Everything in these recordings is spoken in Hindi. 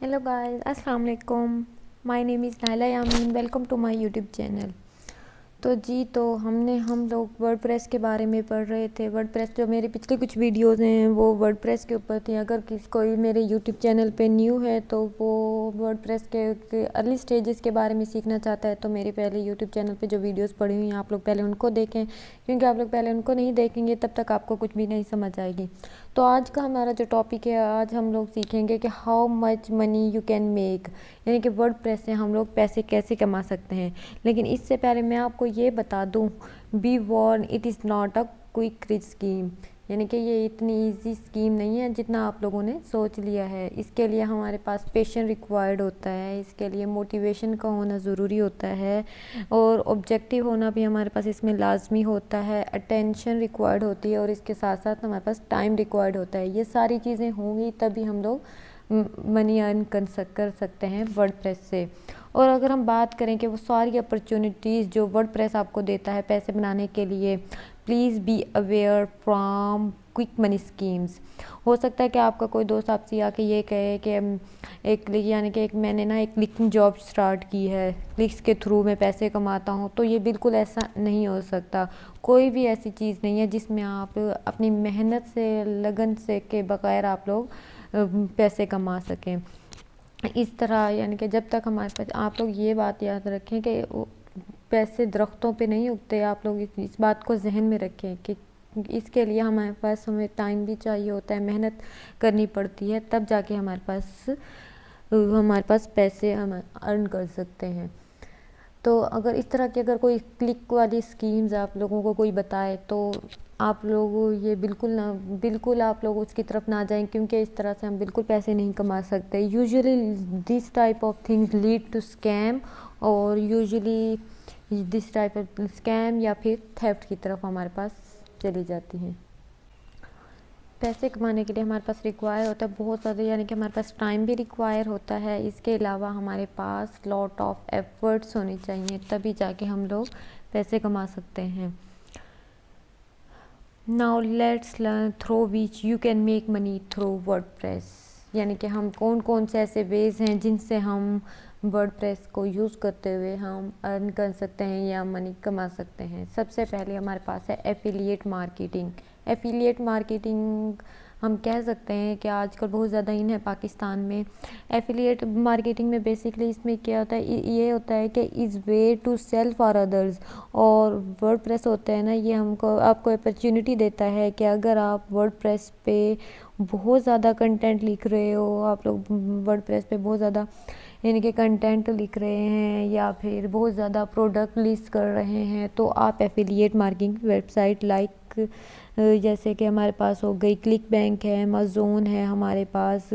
हेलो गाइस, अस्सलाम वालेकुम। My name is Naila Yameen. Welcome to my YouTube channel. तो हम लोग वर्डप्रेस के बारे में पढ़ रहे थे। वर्डप्रेस जो मेरे पिछले कुछ वीडियोस हैं वो वर्डप्रेस के ऊपर थे। अगर कोई मेरे यूट्यूब चैनल पे न्यू है तो वो वर्डप्रेस के अर्ली स्टेजेस के बारे में सीखना चाहता है तो मेरे पहले यूट्यूब चैनल पे जो वीडियोस पड़ी हुई हैं आप लोग पहले उनको देखें, क्योंकि आप लोग पहले उनको नहीं देखेंगे तब तक आपको कुछ भी नहीं समझ आएगी। तो आज का हमारा जो टॉपिक है, आज हम लोग सीखेंगे कि how much money you can make, यानी कि वर्डप्रेस से हम लोग पैसे कैसे कमा सकते हैं। लेकिन इससे पहले मैं आपको ये बता दूं, B Warne, it is not a quick rich scheme, यानी कि ये इतनी इजी स्कीम नहीं है जितना आप लोगों ने सोच लिया है। इसके लिए हमारे पास पेशेंस रिक्वायर्ड होता है, इसके लिए मोटिवेशन का होना ज़रूरी होता है और ऑब्जेक्टिव होना भी हमारे पास इसमें लाजमी होता है। अटेंशन रिक्वायर्ड होती है और इसके साथ साथ हमारे पास टाइम रिक्वायर्ड होता है। ये सारी चीज़ें होंगी तभी हम लोग मनी अर्न कर सकते हैं वर्डप्रेस से। और अगर हम बात करें कि वो सारी अपॉर्चुनिटीज़ जो वर्डप्रेस आपको देता है पैसे बनाने के लिए, please be aware from quick money schemes. हो सकता है कि आपका कोई दोस्त आपसे आके ये कहे कि मैंने ना एक क्लिकिंग जॉब स्टार्ट की है, क्लिक्स के थ्रू मैं पैसे कमाता हूँ। तो ये बिल्कुल ऐसा नहीं हो सकता। कोई भी ऐसी चीज़ नहीं है जिसमें आप अपनी मेहनत से, लगन से के बगैर आप लोग पैसे कमा सकें। इस तरह यानी कि जब तक हमारे पास, आप लोग ये बात याद रखें कि पैसे दरख्तों पे नहीं उगते। आप लोग इस बात को जहन में रखें कि इसके लिए हमें टाइम भी चाहिए होता है, मेहनत करनी पड़ती है, तब जाके हमारे पास पैसे हम अर्न कर सकते हैं। तो अगर इस तरह की अगर कोई क्लिक वाली स्कीम्स आप लोगों को कोई बताए तो आप लोग ये बिल्कुल आप लोग उसकी तरफ ना जाएं, क्योंकि इस तरह से हम बिल्कुल पैसे नहीं कमा सकते। Usually this type of things lead to scam, और usually this type of scam या फिर थेफ्ट की तरफ हमारे पास चली जाती हैं। पैसे कमाने के लिए हमारे पास रिक्वायर होता है बहुत ज़्यादा, यानी कि हमारे पास टाइम भी रिक्वायर होता है। इसके अलावा हमारे पास लॉट ऑफ एफर्ट्स होने चाहिए, तभी जाके हम लोग पैसे कमा सकते हैं। Now let's learn through which you can make money through WordPress, यानी कि हम कौन कौन से ऐसे वेज हैं जिनसे हम वर्डप्रेस को यूज़ करते हुए हम अर्न कर सकते हैं या मनी कमा सकते हैं। सबसे पहले हमारे पास है एफिलिएट मार्केटिंग। एफिलिएट मार्केटिंग हम कह सकते हैं कि आजकल बहुत ज़्यादा इन है पाकिस्तान में। एफिलिएट मार्केटिंग में बेसिकली इसमें क्या होता है, ये होता है कि is way to sell for others. और वर्डप्रेस होता है ना, ये हमको आपको अपॉर्चुनिटी देता है कि अगर आप वर्डप्रेस पे बहुत ज़्यादा कंटेंट लिख रहे हो, आप लोग वर्डप्रेस पे बहुत ज़्यादा यानी कि कंटेंट लिख रहे हैं या फिर बहुत ज़्यादा प्रोडक्ट लिस्ट कर रहे हैं, तो आप एफिलिएट मार्केटिंग वेबसाइट लाइक जैसे कि हमारे पास हो गई क्लिक बैंक है, अमेज़ोन है हमारे पास,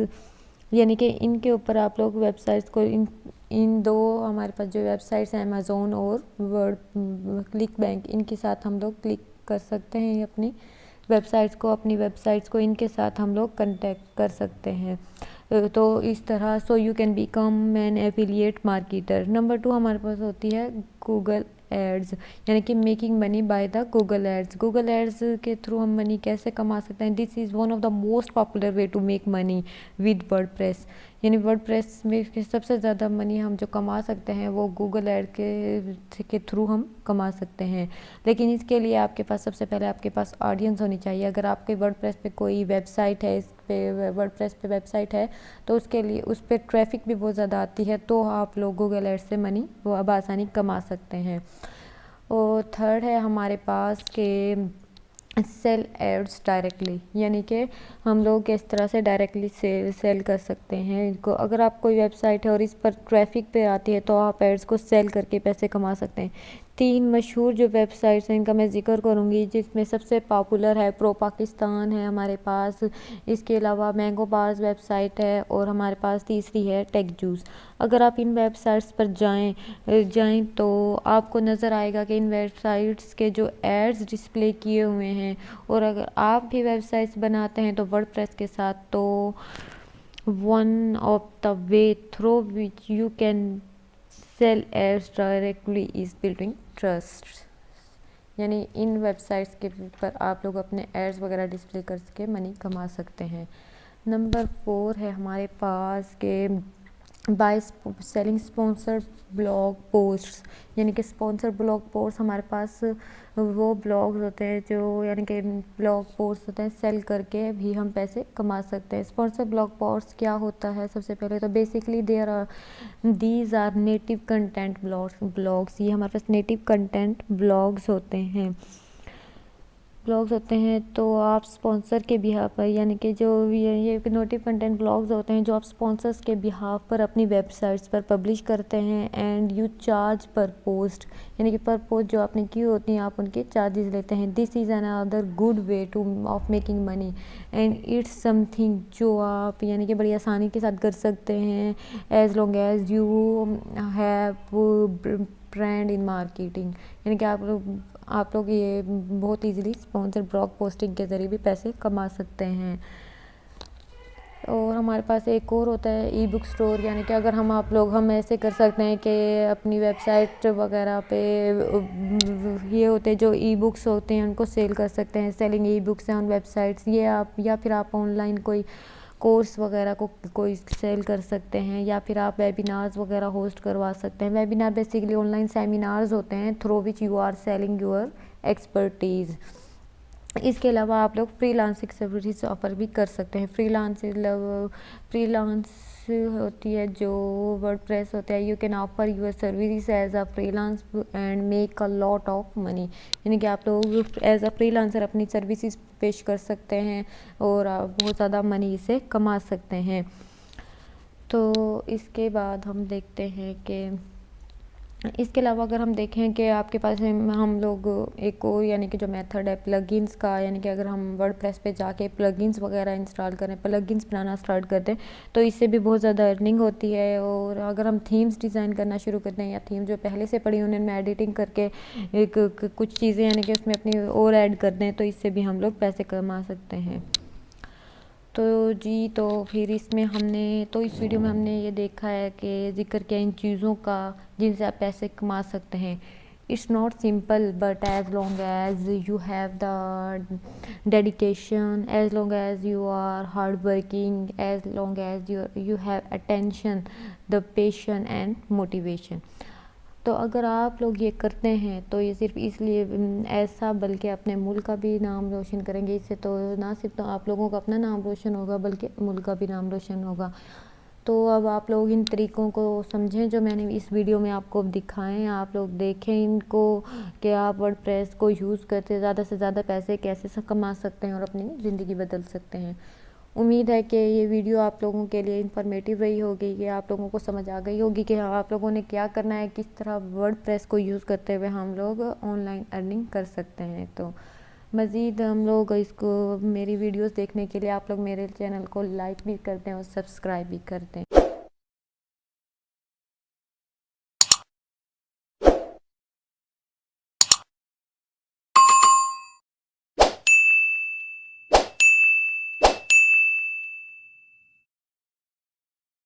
यानी कि इनके ऊपर आप लोग वेबसाइट्स को इन दो हमारे पास जो वेबसाइट्स हैं अमेज़ोन और वर्ड क्लिक बैंक, इनके साथ हम लोग क्लिक कर सकते हैं अपनी वेबसाइट्स को इनके साथ हम लोग कंटेक्ट कर सकते हैं। तो इस तरह so you can become an affiliate marketer. Number 2 हमारे पास होती है गूगल एड्स, यानी कि making money by the Google ads. Google ads के थ्रू हम मनी कैसे कमा सकते हैं? This is one of the most popular way to make money with WordPress, यानी वर्डप्रेस में सबसे ज़्यादा मनी हम जो कमा सकते हैं वो गूगल एड के थ्रू हम कमा सकते हैं। लेकिन इसके लिए आपके पास सबसे पहले आपके पास ऑडियंस होनी चाहिए। अगर आपके वर्डप्रेस पे कोई वेबसाइट है, वर्डप्रेस पे वेबसाइट है तो उसके लिए उस पर ट्रैफिक भी बहुत ज़्यादा आती है, तो आप लोग गूगल एड से मनी वो अब आसानी कमा सकते हैं। और थर्ड है हमारे पास के सेल एड्स डायरेक्टली, यानी कि हम लोग किस तरह से डायरेक्टली सेल कर सकते हैं इनको। अगर आप कोई वेबसाइट है और इस पर ट्रैफिक पे आती है तो आप एड्स को सेल करके पैसे कमा सकते हैं। 3 मशहूर जो वेबसाइट्स हैं इनका मैं जिक्र करूंगी, जिसमें सबसे पॉपुलर है प्रो पाकिस्तान है हमारे पास, इसके अलावा मैंगो बार्स वेबसाइट है और हमारे पास तीसरी है टेक जूस। अगर आप इन वेबसाइट्स पर जाएं तो आपको नज़र आएगा कि इन वेबसाइट्स के जो एड्स डिस्प्ले किए हुए हैं, और अगर आप भी वेबसाइट्स बनाते हैं तो वर्डप्रेस के साथ, तो one of the way through which you can sell ads directly is building trust, यानी इन वेबसाइट्स के पर आप लोग अपने एड्स वगैरह डिस्प्ले करके मनी कमा सकते हैं। नंबर 4 है हमारे पास के by selling sponsored blog posts, यानी कि स्पॉन्सर ब्लॉग पोस्ट हमारे पास वो ब्लॉग्स होते हैं जो यानी कि ब्लॉग पोस्ट होते हैं, सेल करके भी हम पैसे कमा सकते हैं। स्पॉन्सर ब्लॉग पोस्ट क्या होता है? सबसे पहले तो basically these are native content blogs, ये हमारे पास नेटिव कंटेंट ब्लॉग्स होते हैं। तो आप स्पॉन्सर के बिहाफ पर, यानी कि जो ये नेटिव कंटेंट ब्लॉग्स होते हैं जो आप स्पॉन्सर्स के बिहाफ पर अपनी वेबसाइट्स पर पब्लिश करते हैं, एंड यू चार्ज पर पोस्ट, यानी कि पर पोस्ट जो आपने की होती हैं आप उनके चार्जेस लेते हैं। This is another good way two of making money, and it's something जो आप यानी कि बड़ी आसानी के साथ कर सकते हैं, as long as you have brand in marketing, यानी कि आप लोग ये बहुत इजीली स्पॉन्सर ब्लॉग पोस्टिंग के ज़रिए भी पैसे कमा सकते हैं। और हमारे पास एक और होता है ई बुक स्टोर, यानी कि अगर हम ऐसे कर सकते हैं कि अपनी वेबसाइट वगैरह पे ये होते हैं जो ई बुक्स होते हैं उनको सेल कर सकते हैं, selling e books on websites. ये आप या फिर आप ऑनलाइन कोई कोर्स वगैरह को कोई सेल कर सकते हैं, या फिर आप वेबिनार्स वगैरह होस्ट करवा सकते हैं। वेबिनार बेसिकली ऑनलाइन सेमिनार्स होते हैं through which you are selling your expertise. इसके अलावा आप लोग फ्रीलांसिंग सर्विस ऑफर भी कर सकते हैं। फ्रीलांस होती है जो वर्डप्रेस होता है, you can offer your service as a freelance and make a lot of money, यानी कि आप लोग एज अ फ्रीलांसर अपनी सर्विसेज पेश कर सकते हैं और आप बहुत ज़्यादा मनी से कमा सकते हैं। तो इसके बाद हम देखते हैं कि इसके अलावा अगर हम देखें कि आपके पास हम लोग एक और यानी कि जो मेथड है प्लगइन्स का, यानी कि अगर हम वर्डप्रेस पे जाके प्लगइन्स वगैरह इंस्टॉल करें, प्लगइन्स बनाना स्टार्ट कर दें तो इससे भी बहुत ज़्यादा अर्निंग होती है। और अगर हम थीम्स डिज़ाइन करना शुरू कर दें या थीम जो पहले से पड़ी उन्हें एडिटिंग करके कुछ चीज़ें यानी कि उसमें अपनी और ऐड कर दें तो इससे भी हम लोग पैसे कमा सकते हैं। तो फिर इसमें इस वीडियो में हमने ये देखा है कि जिक्र किया इन चीज़ों का जिनसे आप पैसे कमा सकते हैं। It's not simple but as long as you have the dedication, as long as you are hard working, as long as you have attention, the passion and motivation. तो अगर आप लोग ये करते हैं तो ये सिर्फ इसलिए ऐसा बल्कि अपने मुल्क का भी नाम रोशन करेंगे। इससे तो ना सिर्फ तो आप लोगों का अपना नाम रोशन होगा बल्कि मुल्क का भी नाम रोशन होगा। तो अब आप लोग इन तरीक़ों को समझें जो मैंने इस वीडियो में आपको दिखाएं, आप लोग देखें इनको कि आप वर्डप्रेस को यूज़ करके ज़्यादा से ज़्यादा पैसे कैसे कमा सकते हैं और अपनी ज़िंदगी बदल सकते हैं। उम्मीद है कि ये वीडियो आप लोगों के लिए इन्फॉर्मेटिव रही होगी, कि आप लोगों को समझ आ गई होगी कि आप लोगों ने क्या करना है, किस तरह वर्डप्रेस को यूज़ करते हुए हम लोग ऑनलाइन अर्निंग कर सकते हैं। तो मज़ीद हम लोग इसको मेरी वीडियोस देखने के लिए आप लोग मेरे चैनल को लाइक भी करते हैं और सब्सक्राइब भी करते हैं।